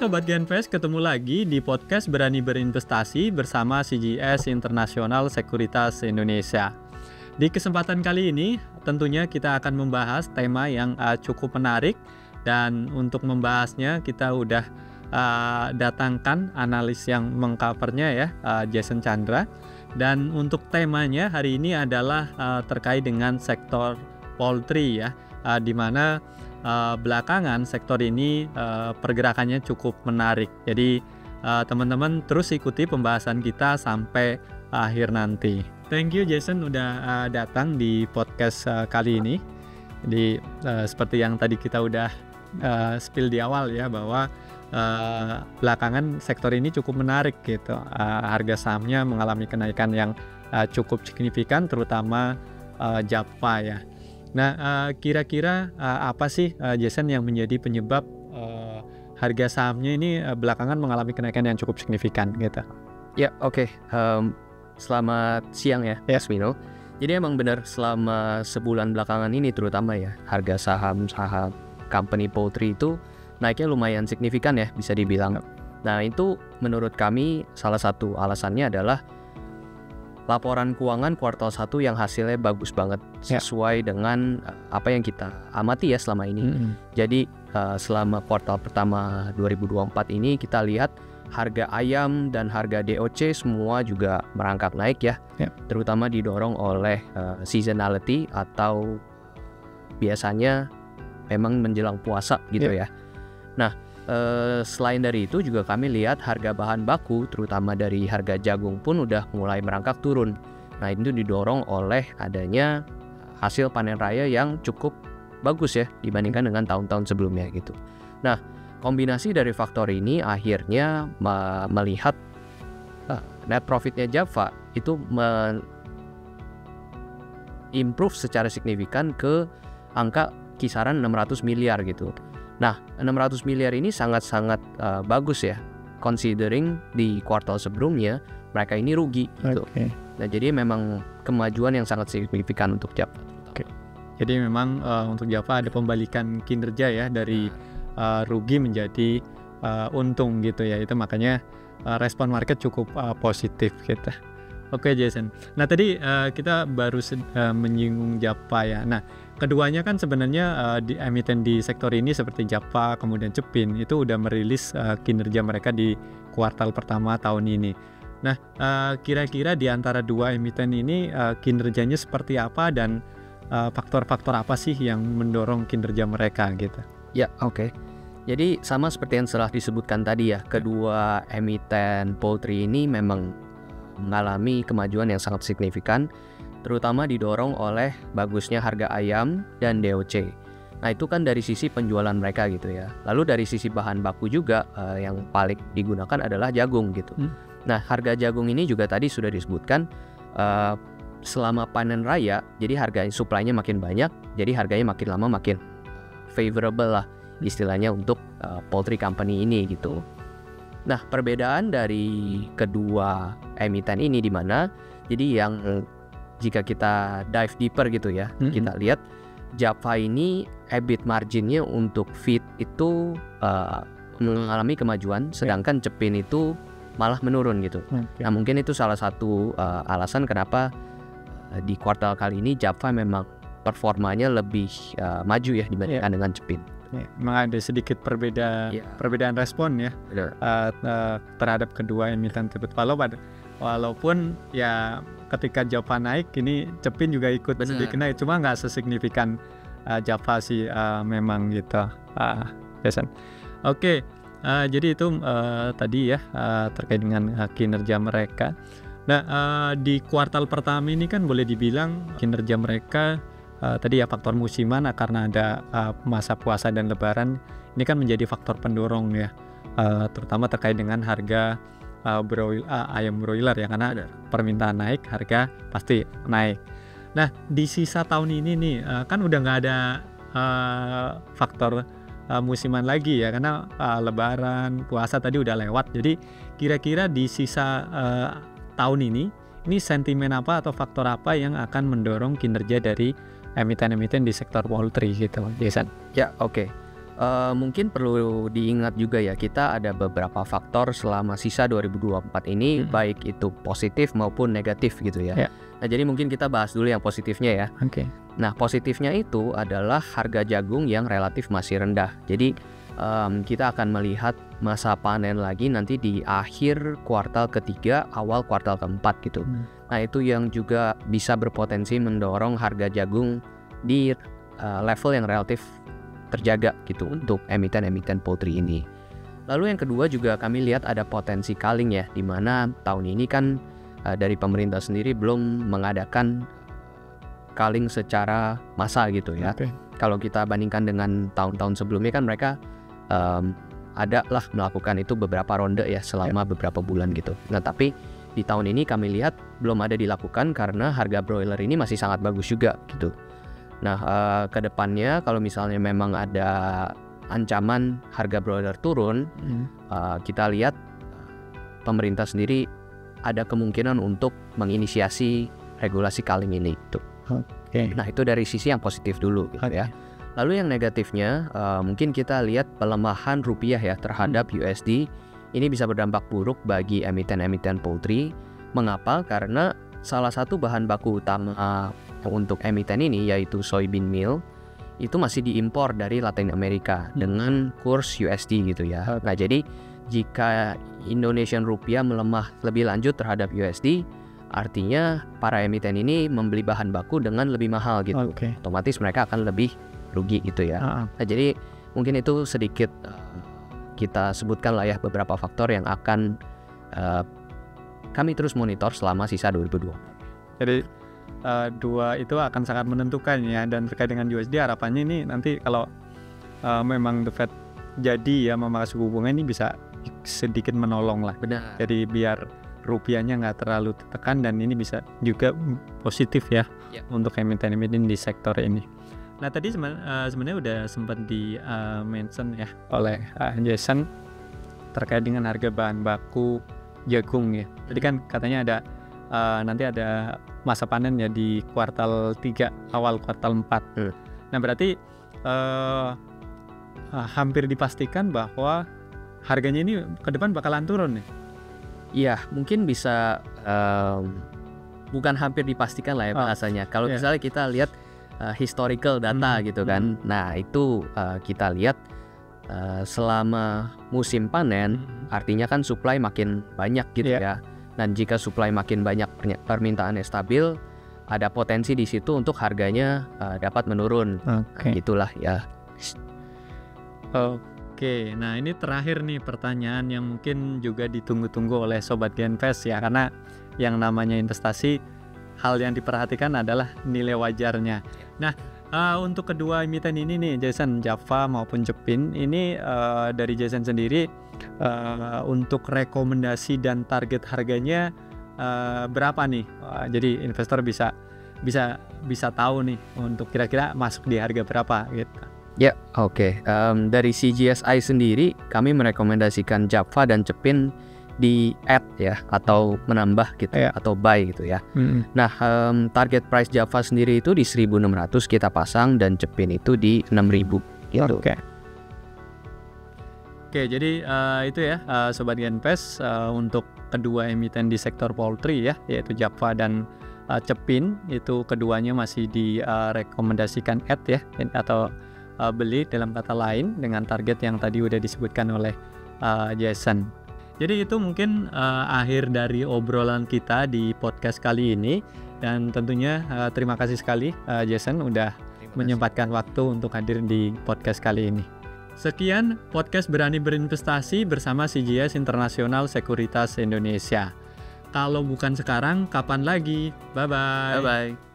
Sobat Genvest, ketemu lagi di podcast Berani Berinvestasi bersama CGS International Sekuritas Indonesia. Di kesempatan kali ini, tentunya kita akan membahas tema yang cukup menarik, dan untuk membahasnya kita udah datangkan analis yang mengcovernya ya, Jason Chandra. Dan untuk temanya hari ini adalah terkait dengan sektor poultry ya, di mana belakangan sektor ini pergerakannya cukup menarik. Jadi teman-teman terus ikuti pembahasan kita sampai akhir nanti. Thank you Jason udah datang di podcast kali ini. Jadi seperti yang tadi kita udah spill di awal ya, bahwa belakangan sektor ini cukup menarik gitu. Harga sahamnya mengalami kenaikan yang cukup signifikan, terutama Java ya. Nah, kira-kira apa sih Jason yang menjadi penyebab harga sahamnya ini belakangan mengalami kenaikan yang cukup signifikan gitu? Ya, oke. Selamat siang ya, Aswino. Jadi emang benar selama sebulan belakangan ini terutama ya, harga saham-saham company poultry itu naiknya lumayan signifikan ya, bisa dibilang. Nah, itu menurut kami salah satu alasannya adalah laporan keuangan kuartal 1 yang hasilnya bagus banget, sesuai dengan apa yang kita amati ya selama ini. Jadi selama kuartal pertama 2024 ini kita lihat harga ayam dan harga DOC semua juga merangkak naik ya. Terutama didorong oleh seasonality atau biasanya memang menjelang puasa gitu ya. Nah, selain dari itu juga kami lihat harga bahan baku terutama dari harga jagung pun udah mulai merangkak turun. Nah, itu didorong oleh adanya hasil panen raya yang cukup bagus ya dibandingkan dengan tahun-tahun sebelumnya gitu. Nah, kombinasi dari faktor ini akhirnya melihat net profitnya Java itu improve secara signifikan ke angka kisaran 600 miliar gitu. Nah, 600 miliar ini sangat-sangat bagus ya, considering di kuartal sebelumnya mereka ini rugi gitu. Nah, jadi memang kemajuan yang sangat signifikan untuk Java. Jadi memang untuk Java ada pembalikan kinerja ya, dari rugi menjadi untung gitu ya. Itu makanya respon market cukup positif gitu. Oke Jason. Nah tadi kita baru menyinggung Java ya. Nah keduanya kan sebenarnya di emiten di sektor ini seperti Java kemudian Cepin itu udah merilis kinerja mereka di kuartal pertama tahun ini. Nah kira-kira di antara dua emiten ini kinerjanya seperti apa, dan faktor-faktor apa sih yang mendorong kinerja mereka gitu? Ya, oke. Jadi sama seperti yang telah disebutkan tadi ya, kedua emiten poultry ini memang mengalami kemajuan yang sangat signifikan, terutama didorong oleh bagusnya harga ayam dan DOC. Nah, itu kan dari sisi penjualan mereka gitu ya. Lalu dari sisi bahan baku juga yang paling digunakan adalah jagung gitu. Nah, harga jagung ini juga tadi sudah disebutkan selama panen raya, jadi harga supply-nya makin banyak, jadi harganya makin lama makin favorable lah istilahnya untuk poultry company ini gitu. Nah, perbedaan dari kedua emiten ini di mana jadi yang jika kita dive deeper gitu ya, kita lihat Java ini EBIT marginnya untuk feed itu mengalami kemajuan, sedangkan Cepin itu malah menurun gitu. Nah, mungkin itu salah satu alasan kenapa di kuartal kali ini Java memang performanya lebih maju ya dibandingkan dengan Cepin. Memang ada sedikit perbedaan respon ya terhadap kedua emiten tersebut. Walaupun ya ketika Java naik, ini Cepin juga ikut sedikit naik, cuma nggak sesignifikan Java sih memang gitu. Jason. Oke, jadi itu tadi ya terkait dengan kinerja mereka. Nah di kuartal pertama ini kan boleh dibilang kinerja mereka tadi ya faktor musiman karena ada masa puasa dan lebaran ini kan menjadi faktor pendorong ya, terutama terkait dengan harga ayam broiler ya, karena permintaan naik harga pasti naik. Nah di sisa tahun ini nih kan udah nggak ada faktor musiman lagi ya, karena lebaran puasa tadi udah lewat. Jadi kira-kira di sisa tahun ini sentimen apa atau faktor apa yang akan mendorong kinerja dari emiten-emiten di sektor poultry gitu, Jason? Ya, oke. Mungkin perlu diingat juga ya, kita ada beberapa faktor selama sisa 2024 ini, baik itu positif maupun negatif gitu ya. Nah, jadi mungkin kita bahas dulu yang positifnya ya. Nah, positifnya itu adalah harga jagung yang relatif masih rendah. Jadi kita akan melihat masa panen lagi nanti di akhir kuartal ketiga, awal kuartal keempat gitu. Nah, itu yang juga bisa berpotensi mendorong harga jagung di level yang relatif terjaga gitu untuk emiten-emiten poultry ini. Lalu yang kedua juga kami lihat ada potensi culling ya, di mana tahun ini kan dari pemerintah sendiri belum mengadakan culling secara massal gitu ya. Kalau kita bandingkan dengan tahun-tahun sebelumnya kan mereka ada lah melakukan itu beberapa ronde ya selama beberapa bulan gitu. Nah, tapi di tahun ini kami lihat belum ada dilakukan karena harga broiler ini masih sangat bagus juga gitu. Nah, ke depannya kalau misalnya memang ada ancaman harga broiler turun, kita lihat pemerintah sendiri ada kemungkinan untuk menginisiasi regulasi culling ini gitu. Nah, itu dari sisi yang positif dulu gitu ya. Lalu yang negatifnya, mungkin kita lihat pelemahan rupiah ya terhadap USD. Ini bisa berdampak buruk bagi emiten-emiten poultry. Mengapa? Karena salah satu bahan baku utama untuk emiten ini yaitu soybean meal itu masih diimpor dari Latin Amerika dengan kurs USD gitu ya. Nah, jadi jika Indonesian rupiah melemah lebih lanjut terhadap USD, artinya para emiten ini membeli bahan baku dengan lebih mahal gitu. Otomatis mereka akan lebih rugi gitu ya. Nah, jadi mungkin itu sedikit kita sebutkan lah ya beberapa faktor yang akan kami terus monitor selama sisa 2020. Jadi dua itu akan sangat menentukan ya, dan terkait dengan USD harapannya ini nanti kalau memang The Fed jadi ya memangkas suku bunga ini bisa sedikit menolong lah. Benar. Jadi biar rupiahnya nggak terlalu tertekan dan ini bisa juga positif ya untuk emiten-emiten di sektor ini. Nah, tadi sebenarnya udah sempat di mention ya oleh Jason terkait dengan harga bahan baku jagung ya. Tadi kan katanya ada nanti ada masa panen ya di kuartal 3 awal kuartal 4. Nah, berarti hampir dipastikan bahwa harganya ini ke depan bakalan turun nih. Iya, mungkin bisa bukan hampir dipastikan lah ya bahasanya. Kalau misalnya kita lihat historical data gitu kan. Nah, itu kita lihat selama musim panen artinya kan supply makin banyak gitu ya. Dan jika supply makin banyak, permintaannya stabil, ada potensi di situ untuk harganya dapat menurun. Gitulah ya. Oke, nah ini terakhir nih pertanyaan yang mungkin juga ditunggu-tunggu oleh Sobat Genvest ya, karena yang namanya investasi hal yang diperhatikan adalah nilai wajarnya. Nah, untuk kedua emiten ini nih, Jason, Java maupun Cepin, ini dari Jason sendiri untuk rekomendasi dan target harganya berapa nih? Jadi investor bisa tahu nih untuk kira-kira masuk di harga berapa gitu. Ya, oke. Dari CGSI sendiri kami merekomendasikan Java dan Cepin di add ya, atau menambah gitu atau buy gitu ya. Nah, target price Java sendiri itu di 1.600 kita pasang dan Cepin itu di 6.000 gitu. Oke, jadi itu ya Sobat Genvest untuk kedua emiten di sektor poultry ya, yaitu Java dan Cepin, itu keduanya masih direkomendasikan add ya, atau beli dalam kata lain dengan target yang tadi udah disebutkan oleh Jason. Jadi itu mungkin akhir dari obrolan kita di podcast kali ini, dan tentunya terima kasih sekali Jason udah menyempatkan waktu untuk hadir di podcast kali ini. Sekian podcast Berani Berinvestasi bersama CGS International Sekuritas Indonesia. Kalau bukan sekarang, kapan lagi? Bye-bye. Bye-bye.